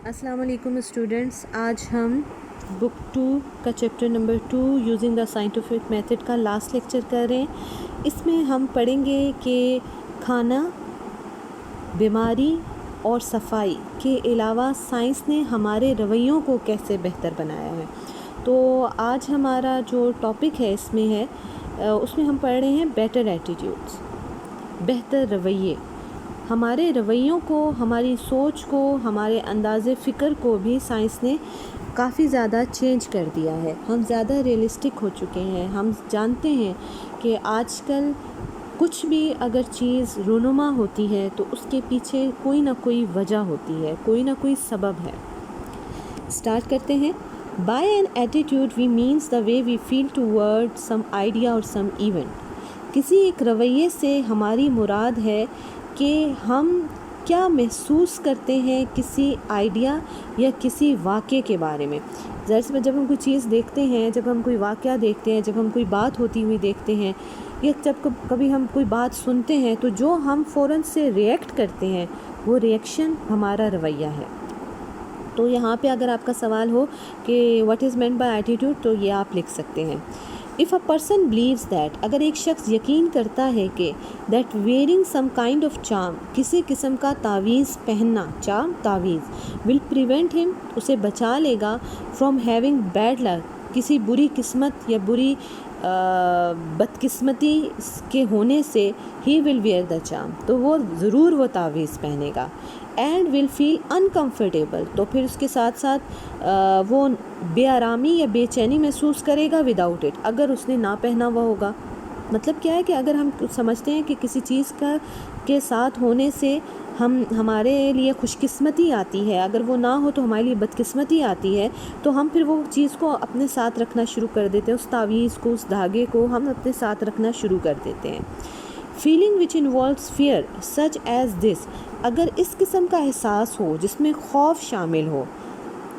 السلام علیکم اسٹوڈنٹس، آج ہم بک 2 کا chapter number 2 using the scientific method کا لاسٹ لیکچر کر رہے ہیں۔ اس میں ہم پڑھیں گے کہ کھانا، بیماری اور صفائی کے علاوہ سائنس نے ہمارے رویوں کو کیسے بہتر بنایا ہے۔ تو آج ہمارا جو ٹاپک ہے اس میں ہم پڑھ رہے ہیں بیٹر ایٹیٹیوڈس، بہتر رویے۔ ہمارے رویوں کو، ہماری سوچ کو، ہمارے انداز فکر کو بھی سائنس نے کافی زیادہ چینج کر دیا ہے۔ ہم زیادہ ریئلسٹک ہو چکے ہیں۔ ہم جانتے ہیں کہ آج کل کچھ بھی اگر چیز رونما ہوتی ہے تو اس کے پیچھے کوئی نہ کوئی وجہ ہوتی ہے، کوئی نہ کوئی سبب ہے۔ سٹارٹ کرتے ہیں۔ By an attitude we means the way we feel toward some idea or some event۔ کسی ایک رویے سے ہماری مراد ہے کہ ہم کیا محسوس کرتے ہیں کسی آئیڈیا یا کسی واقعے کے بارے میں۔ ظاہر سی بات، جب ہم کوئی چیز دیکھتے ہیں، جب ہم کوئی واقعہ دیکھتے ہیں، جب ہم کوئی بات ہوتی ہوئی دیکھتے ہیں یا جب کبھی ہم کوئی بات سنتے ہیں تو جو ہم فوراً سے ریئیکٹ کرتے ہیں وہ ریئیکشن ہمارا رویہ ہے۔ تو یہاں پہ اگر آپ کا سوال ہو کہ what is meant by attitude, تو یہ آپ لکھ سکتے ہیں۔ If a person believes that، اگر ایک شخص یقین کرتا ہے کہ that wearing some kind of charm، کسی قسم کا تعویذ پہننا، charm تعویذ will prevent him، اسے بچا لے گا from having bad luck، کسی بری قسمت یا بری بدقسمتی کے ہونے سے he will wear the charm، تو وہ ضرور وہ تعویذ پہنے گا۔ اینڈ ول فیل انکمفرٹیبل، تو پھر اس کے ساتھ ساتھ وہ بے آرامی یا بے چینی محسوس کرے گا وداؤٹ اٹ، اگر اس نے نہ پہنا ہوا ہوگا۔ مطلب کیا ہے کہ اگر ہم سمجھتے ہیں کہ کسی چیز کے ساتھ ہونے سے ہمارے لیے خوش قسمتی آتی ہے، اگر وہ نہ ہو تو ہمارے لیے بدقسمتی آتی ہے، تو ہم پھر وہ چیز کو اپنے ساتھ رکھنا شروع کر دیتے ہیں، اس تعویذ کو، اس دھاگے کو ہم اپنے ساتھ رکھنا شروع کر دیتے ہیں۔ Feeling which involves fear such as this, اگر اس قسم کا احساس ہو جس میں خوف شامل ہو،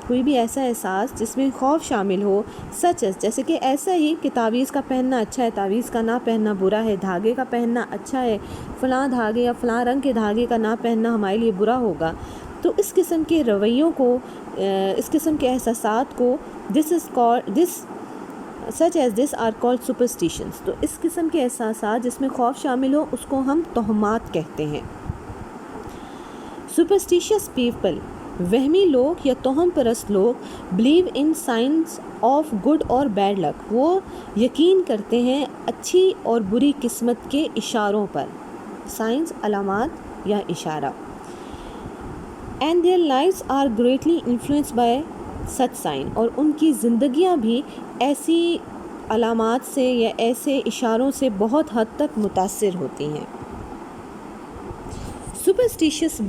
کوئی بھی ایسا احساس جس میں خوف شامل ہو، سچ ایز جیسے کہ ایسا ہی کہ تعویذ کا پہننا اچھا ہے، تعویذ کا نہ پہننا برا ہے، دھاگے کا پہننا اچھا ہے، فلاں دھاگے یا فلاں رنگ کے دھاگے کا نہ پہننا ہمارے لیے برا ہوگا، تو اس قسم کے رویوں کو، اس قسم کے احساسات کو such as this are called superstitions, تو اس قسم کے احساسات جس میں خوف شامل ہو اس کو ہم توہمات کہتے ہیں۔ سپرسٹیشیس پیپل، وہمی لوگ یا توہم پرست لوگ، believe in science of good اور بیڈ لک، وہ یقین کرتے ہیں اچھی اور بری قسمت کے اشاروں پر، سائنس علامات یا اشارہ۔ And their lives are greatly influenced by such sign, اور ان کی زندگیاں بھی ایسی علامات سے یا ایسے اشاروں سے بہت حد تک متاثر ہوتی ہیں۔ سپرسٹیشیس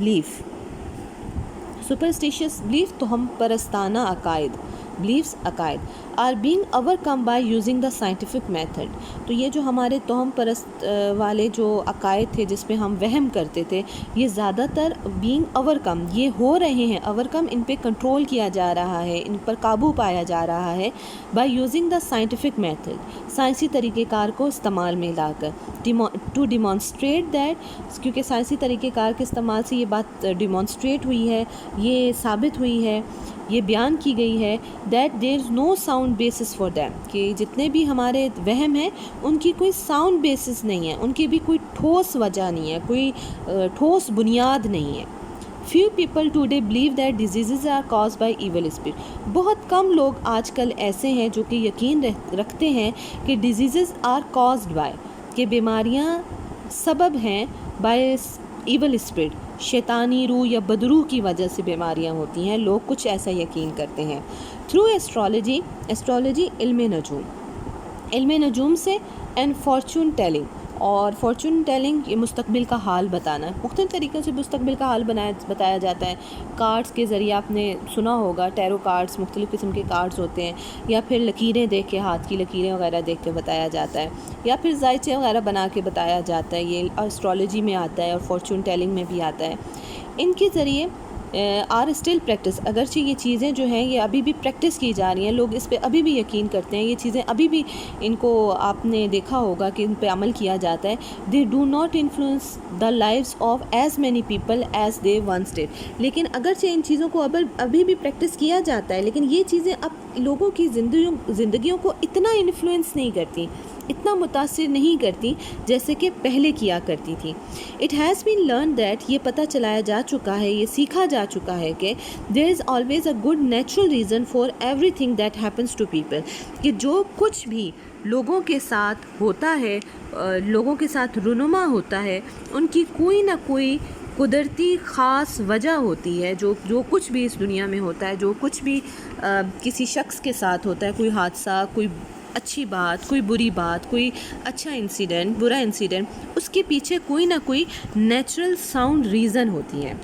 بلیف توہم پرستانہ عقائد، بلیفس عقائد، are being overcome by using the scientific method, تو یہ جو ہمارے توہم پرست والے جو عقائد تھے جس پہ ہم وہم کرتے تھے، یہ زیادہ تر بینگ اوور کم، یہ ہو رہے ہیں اوور کم، ان پہ کنٹرول کیا جا رہا ہے، ان پر قابو پایا جا رہا ہے by using the scientific method, سائنسی طریقہ کار کو استعمال میں لا کر، ٹو ڈیمانسٹریٹ دیٹ، کیونکہ سائنسی طریقہ کار کے استعمال سے یہ بات ڈیمانسٹریٹ ہوئی ہے، یہ ثابت ہوئی ہے، یہ بیان کی گئی ہے that there is know sound basis for them, کہ جتنے بھی ہمارے وہم ہیں ان کی کوئی ساؤنڈ بیسس نہیں ہے، ان کی بھی کوئی ٹھوس وجہ نہیں ہے، کوئی ٹھوس بنیاد نہیں ہے۔ Few people today believe that diseases are caused by evil spirit, بہت کم لوگ آج کل ایسے ہیں جو کہ یقین رکھتے ہیں کہ ڈیزیزز آر کازڈ بائی، کہ بیماریاں سبب ہیں بائی ایول اسپرٹ، شیطانی روح یا بدروح کی وجہ سے بیماریاں ہوتی ہیں، لوگ کچھ ایسا یقین کرتے ہیں۔ تھرو ایسٹرولوجی علم نجوم سے، اینڈ فارچون ٹیلنگ، اور فارچون ٹیلنگ یہ مستقبل کا حال بتانا ہے، مختلف طریقوں سے مستقبل کا حال بتایا جاتا ہے۔ کارڈز کے ذریعے آپ نے سنا ہوگا، ٹیرو کارڈز، مختلف قسم کے کارڈز ہوتے ہیں، یا پھر لکیریں دیکھ کے، ہاتھ کی لکیریں وغیرہ دیکھ کے بتایا جاتا ہے، یا پھر ذائچے وغیرہ بنا کے بتایا جاتا ہے، یہ ایسٹرولوجی میں آتا ہے اور فارچون ٹیلنگ میں بھی آتا ہے۔ ان کے ذریعے آر اسٹل پریکٹس، اگرچہ یہ چیزیں جو ہیں یہ ابھی بھی پریکٹس کی جا رہی ہیں، لوگ اس پہ ابھی بھی یقین کرتے ہیں، یہ چیزیں ابھی بھی ان کو آپ نے دیکھا ہوگا کہ ان پہ عمل کیا جاتا ہے. They do not influence the lives of as many people as they once did. لیکن اگرچہ ان چیزوں کو ابھی بھی پریکٹس کیا جاتا ہے، لیکن یہ چیزیں اب لوگوں کی زندگیوں کو اتنا انفلوئنس نہیں کرتی، اتنا متاثر نہیں کرتی جیسے کہ پہلے کیا کرتی تھی. It has been learn that, یہ پتہ چلایا جا چکا ہے، یہ سیکھا جا چکا ہے کہ there is always a good natural reason for everything that happens to people, کہ جو کچھ بھی لوگوں کے ساتھ ہوتا ہے، لوگوں کے ساتھ رونما ہوتا ہے، ان کی کوئی نہ کوئی قدرتی خاص وجہ ہوتی ہے. جو کچھ بھی اس دنیا میں ہوتا ہے، جو کچھ بھی کسی شخص کے ساتھ ہوتا ہے، کوئی حادثہ، کوئی اچھی بات، کوئی بری بات، کوئی اچھا انسیڈنٹ، برا انسیڈنٹ، اس کے پیچھے کوئی نہ کوئی نیچرل ساؤنڈ ریزن ہوتی ہے.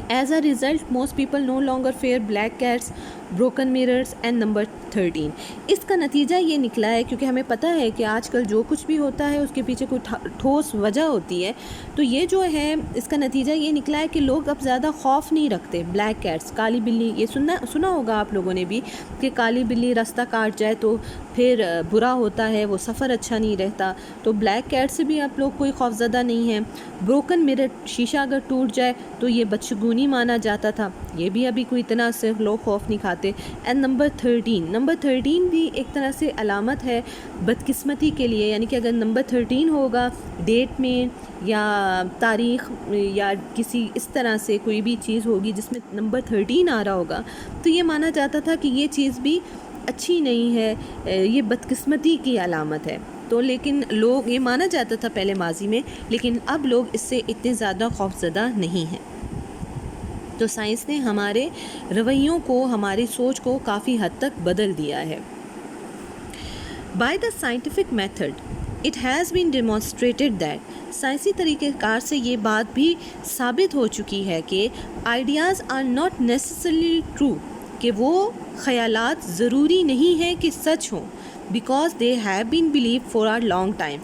As a result most people no longer fear black cats, broken mirrors and number 13. اس کا نتیجہ یہ نکلا ہے، کیونکہ ہمیں پتہ ہے کہ آج کل جو کچھ بھی ہوتا ہے اس کے پیچھے کوئی ٹھوس وجہ ہوتی ہے، تو یہ جو ہے اس کا نتیجہ یہ نکلا ہے کہ لوگ اب زیادہ خوف نہیں رکھتے. بلیک کیٹس، کالی بلی، یہ سنا ہوگا آپ لوگوں نے بھی کہ کالی بلی راستہ کاٹ جائے تو پھر برا ہوتا ہے، وہ سفر اچھا نہیں رہتا، تو بلیک کیٹ سے بھی آپ لوگ کوئی خوف زدہ نہیں ہیں. بروکن میرر، شیشہ اگر ٹوٹ جائے تو یہ بدشگونی مانا جاتا تھا، یہ بھی ابھی کوئی اتنا سے لوگ خوف نہیں کھاتے. اینڈ نمبر 13 بھی ایک طرح سے علامت ہے بدقسمتی کے لیے، یعنی کہ اگر نمبر 13 ہوگا ڈیٹ میں یا تاریخ یا کسی اس طرح سے کوئی بھی چیز ہوگی جس میں نمبر 13 آ رہا ہوگا، تو یہ مانا جاتا تھا کہ یہ چیز بھی اچھی نہیں ہے، یہ بدقسمتی کی علامت ہے. تو لیکن لوگ یہ مانا جاتا تھا پہلے ماضی میں، لیکن اب لوگ اس سے اتنے زیادہ خوفزدہ نہیں ہیں. تو سائنس نے ہمارے رویوں کو، ہماری سوچ کو کافی حد تک بدل دیا ہے. By the scientific method it has been demonstrated that, سائنسی طریقہ کار سے یہ بات بھی ثابت ہو چکی ہے کہ ideas are not necessarily true, کہ وہ خیالات ضروری نہیں ہیں کہ سچ ہوں، because they have been believed for a long time.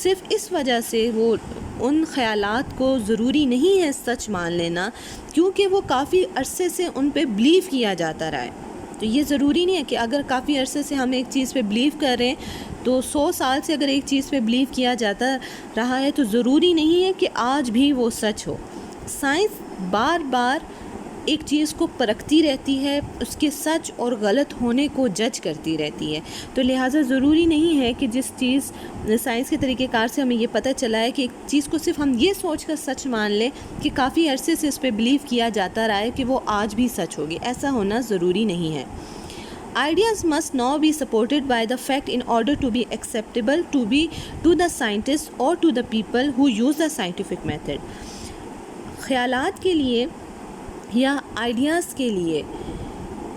صرف اس وجہ سے وہ ان خیالات کو ضروری نہیں ہے سچ مان لینا، کیونکہ وہ کافی عرصے سے ان پہ بلیو کیا جاتا رہا ہے. تو یہ ضروری نہیں ہے کہ اگر کافی عرصے سے ہم ایک چیز پہ بلیو کر رہے ہیں تو 100 سال سے اگر ایک چیز پہ بلیو کیا جاتا رہا ہے تو ضروری نہیں ہے کہ آج بھی وہ سچ ہو. سائنس بار بار ایک چیز کو پرکھتی رہتی ہے، اس کے سچ اور غلط ہونے کو جج کرتی رہتی ہے. تو لہٰذا ضروری نہیں ہے کہ جس چیز سائنس کے طریقہ کار سے ہمیں یہ پتہ چلا ہے کہ ایک چیز کو صرف ہم یہ سوچ کر سچ مان لیں کہ کافی عرصے سے اس پہ بلیو کیا جاتا رہا ہے کہ وہ آج بھی سچ ہوگی. ایسا ہونا ضروری نہیں ہے. Ideas must now be supported by the fact in order to be acceptable to the scientists or to the people who use the scientific method. خیالات کے لیے یا آئیڈیاز کے لیے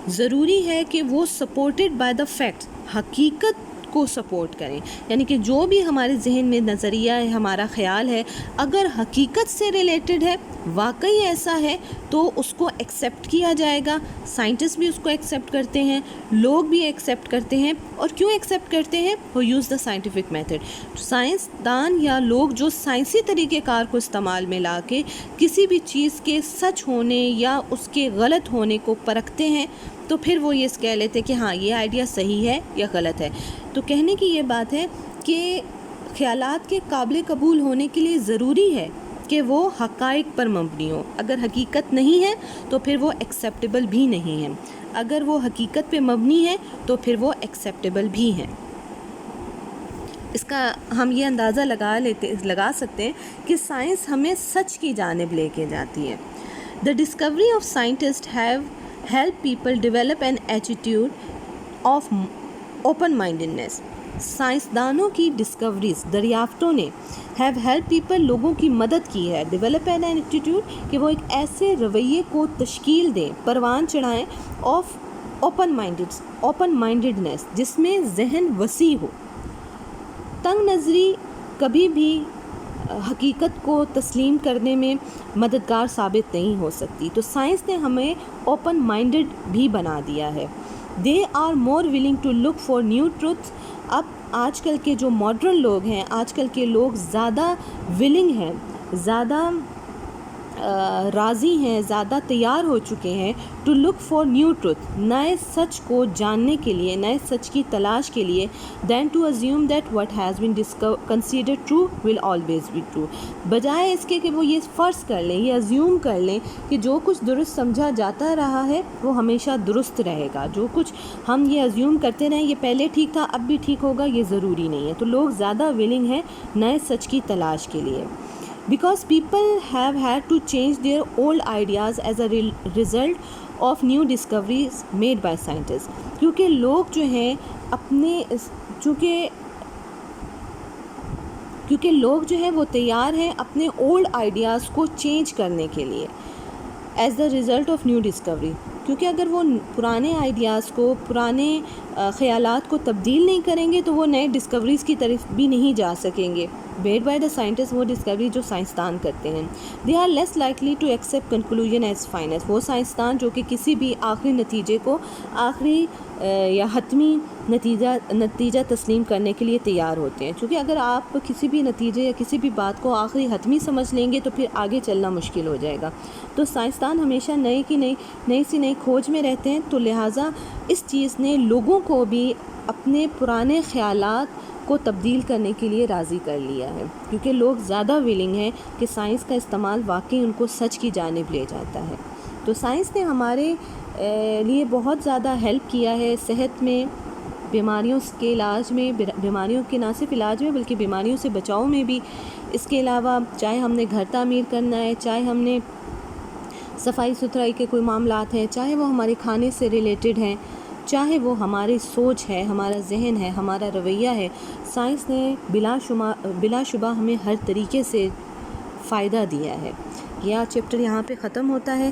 ضروری ہے کہ وہ سپورٹڈ بائی دا فیکٹ، حقیقت کو سپورٹ کریں. یعنی کہ جو بھی ہمارے ذہن میں نظریہ ہے، ہمارا خیال ہے، اگر حقیقت سے ریلیٹڈ ہے، واقعی ایسا ہے، تو اس کو ایکسیپٹ کیا جائے گا. سائنٹسٹ بھی اس کو ایکسیپٹ کرتے ہیں، لوگ بھی ایکسیپٹ کرتے ہیں. اور کیوں ایکسیپٹ کرتے ہیں؟ وہ use the scientific method. Science دان یا لوگ جو سائنسی طریقہ کار کو استعمال میں لا کے کسی بھی چیز کے سچ ہونے یا اس کے غلط ہونے کو پرکھتے ہیں، تو پھر وہ یہ کہہ لیتے کہ ہاں یہ آئیڈیا صحیح ہے یا غلط ہے. تو کہنے کی یہ بات ہے کہ خیالات کے قابل قبول ہونے کے لیے ضروری ہے کہ وہ حقائق پر مبنی ہو. اگر حقیقت نہیں ہے تو پھر وہ ایکسیپٹیبل بھی نہیں ہے. اگر وہ حقیقت پہ مبنی ہے تو پھر وہ ایکسیپٹیبل بھی ہیں. اس کا ہم یہ اندازہ لگا سکتے ہیں کہ سائنس ہمیں سچ کی جانب لے کے جاتی ہے. The discovery of scientist have help people develop an attitude of open mindedness. سائنسدانوں کی ڈسکوریز، دریافتوں نے ہیو ہیلپ پیپل، لوگوں کی مدد کی ہے، ڈیولپ این ایٹیٹیوڈ، کہ وہ ایک ایسے رویے کو تشکیل دیں، پروان چڑھائیں، آف اوپن مائنڈنس، جس میں ذہن وسیع ہو. تنگ نظری کبھی بھی حقیقت کو تسلیم کرنے میں مددگار ثابت نہیں ہو سکتی. تو سائنس نے ہمیں اوپن مائنڈڈ بھی بنا دیا ہے. They are more willing to look for new truth. اب آج کل کے جو ماڈرن لوگ ہیں، آج کل کے لوگ زیادہ ولنگ ہیں، زیادہ راضی ہیں، زیادہ تیار ہو چکے ہیں to look for new truth, نئے سچ کو جاننے کے لیے، نئے سچ کی تلاش کے لیے، then to assume that what has been considered true will always be true, بجائے اس کے کہ وہ یہ فرض کر لیں، یہ ازیوم کر لیں کہ جو کچھ درست سمجھا جاتا رہا ہے وہ ہمیشہ درست رہے گا، جو کچھ ہم یہ ازیوم کرتے رہیں یہ پہلے ٹھیک تھا اب بھی ٹھیک ہوگا، یہ ضروری نہیں ہے۔ تو لوگ زیادہ ولنگ ہیں نئے سچ کی تلاش کے لیے، because people have had to change their old ideas as a result of new discoveries made by scientists، کیونکہ لوگ جو ہیں اپنے کیونکہ لوگ جو ہیں وہ تیار ہیں اپنے اولڈ آئیڈیاز کو چینج کرنے کے لیے as the result of new Discovery, کیونکہ اگر وہ پرانے آئیڈیاز کو، پرانے خیالات کو تبدیل نہیں کریں گے تو وہ نئے ڈسکوریز کی طرف بھی نہیں جا سکیں گے۔ میڈ بائی دا سائنٹسٹ، وہ ڈسکوری جو سائنسدان کرتے ہیں، they are less likely to accept conclusion as final, وہ سائنسدان جو کہ کسی بھی آخری نتیجے کو آخری یا حتمی نتیجہ تسلیم کرنے کے لیے تیار ہوتے ہیں، کیونکہ اگر آپ کسی بھی نتیجے یا کسی بھی بات کو آخری حتمی سمجھ لیں گے تو پھر آگے چلنا مشکل ہو جائے گا۔ تو سائنسدان ہمیشہ نئی کھوج میں رہتے ہیں، تو لہٰذا اس چیز نے لوگوں کو بھی اپنے پرانے خیالات کو تبدیل کرنے کے لیے راضی کر لیا ہے، کیونکہ لوگ زیادہ ولنگ ہیں کہ سائنس کا استعمال واقعی ان کو سچ کی جانب لے جاتا ہے۔ تو سائنس نے ہمارے لیے بہت زیادہ ہیلپ کیا ہے صحت میں، بیماریوں کے علاج میں، بیماریوں کے نہ صرف علاج میں بلکہ بیماریوں سے بچاؤ میں بھی۔ اس کے علاوہ چاہے ہم نے گھر تعمیر کرنا ہے، چاہے ہم نے صفائی ستھرائی کے کوئی معاملات ہیں، چاہے وہ ہمارے کھانے سے ریلیٹڈ ہیں، چاہے وہ ہماری سوچ ہے، ہمارا ذہن ہے، ہمارا رویہ ہے، سائنس نے بلا شبہ ہمیں ہر طریقے سے فائدہ دیا ہے۔ یہ چیپٹر یہاں پہ ختم ہوتا ہے۔